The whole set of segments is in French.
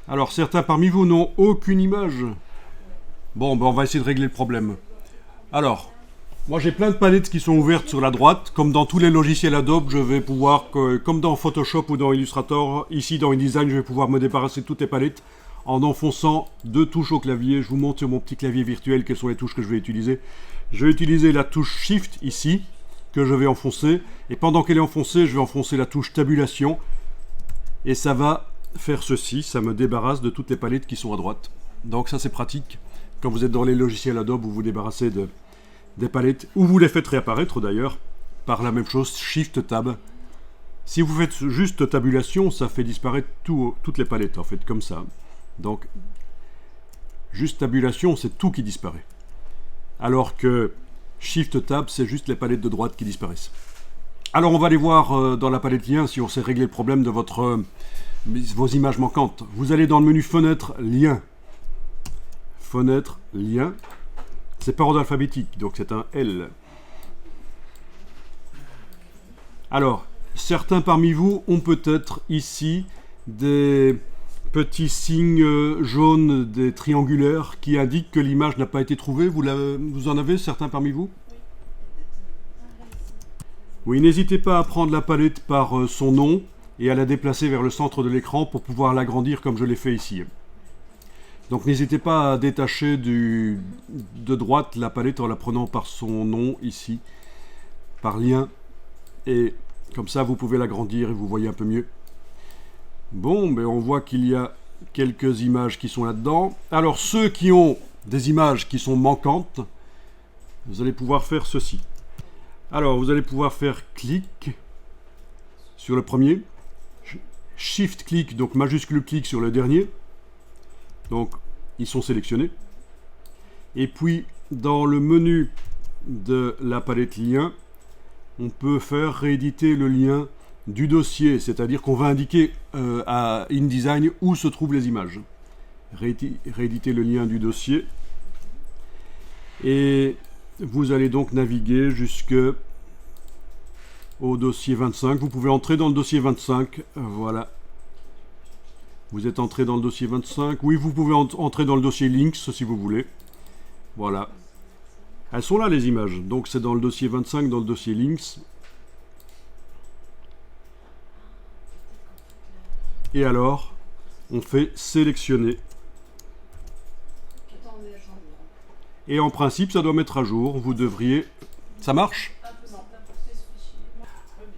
Alors certains parmi vous n'ont aucune image. Bon, ben on va essayer de régler le problème. Alors, moi j'ai plein de palettes qui sont ouvertes sur la droite. Comme dans tous les logiciels Adobe, je vais pouvoir, comme dans Photoshop ou dans Illustrator, ici dans InDesign, je vais pouvoir me débarrasser de toutes les palettes en enfonçant deux touches au clavier. Je vous montre sur mon petit clavier virtuel quelles sont les touches que je vais utiliser. Je vais utiliser la touche Shift ici, que je vais enfoncer. Et pendant qu'elle est enfoncée, je vais enfoncer la touche Tabulation. Et ça va faire ceci, ça me débarrasse de toutes les palettes qui sont à droite. Donc ça c'est pratique. Quand vous êtes dans les logiciels Adobe, vous vous débarrassez des palettes, ou vous les faites réapparaître d'ailleurs, par la même chose, Shift Tab. Si vous faites juste tabulation, ça fait disparaître toutes les palettes en fait, comme ça. Donc, juste tabulation, c'est tout qui disparaît. Alors que Shift Tab, c'est juste les palettes de droite qui disparaissent. Alors on va aller voir dans la palette lien si on sait régler le problème de vos images manquantes. Vous allez dans le menu Fenêtre, Lien. Fenêtre, Lien. C'est par ordre alphabétique, donc c'est un L. Alors, certains parmi vous ont peut-être ici des petits signes jaunes, des triangulaires, qui indiquent que l'image n'a pas été trouvée. Vous en avez certains parmi vous? Oui, n'hésitez pas à prendre la palette par son nom et à la déplacer vers le centre de l'écran pour pouvoir l'agrandir comme je l'ai fait ici. Donc n'hésitez pas à détacher de droite la palette en la prenant par son nom ici, par lien, et comme ça vous pouvez l'agrandir et vous voyez un peu mieux. Bon, ben on voit qu'il y a quelques images qui sont là-dedans. Alors ceux qui ont des images qui sont manquantes, vous allez pouvoir faire ceci. Alors vous allez pouvoir faire clic sur le premier, shift clic, donc majuscule clic sur le dernier. Donc, ils sont sélectionnés. Et puis, dans le menu de la palette lien, on peut faire rééditer le lien du dossier, c'est-à-dire qu'on va indiquer à InDesign où se trouvent les images. Rééditer le lien du dossier. Et vous allez donc naviguer jusque au dossier 25. Vous pouvez entrer dans le dossier 25. Voilà. Vous êtes entré dans le dossier 25. Oui, vous pouvez entrer dans le dossier Links si vous voulez. Voilà. Elles sont là les images. Donc c'est dans le dossier 25, dans le dossier Links. Et alors, on fait sélectionner. Et en principe, ça doit mettre à jour. Vous devriez... Ça marche ?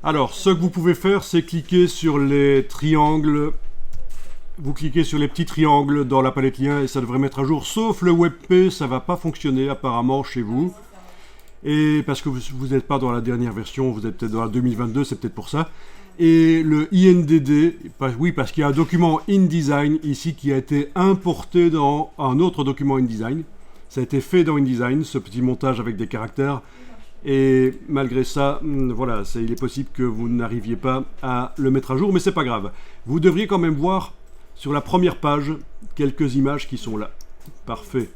Alors, ce que vous pouvez faire, c'est cliquer sur les triangles. Vous cliquez sur les petits triangles dans la palette lien et ça devrait mettre à jour. Sauf le WebP, ça ne va pas fonctionner apparemment chez vous. Et parce que vous n'êtes pas dans la dernière version, vous êtes peut-être dans la 2022, c'est peut-être pour ça. Et le INDD, oui, parce qu'il y a un document InDesign ici qui a été importé dans un autre document InDesign. Ça a été fait dans InDesign, ce petit montage avec des caractères. Et malgré ça, voilà, il est possible que vous n'arriviez pas à le mettre à jour, mais c'est pas grave. Vous devriez quand même voir sur la première page quelques images qui sont là. Parfait.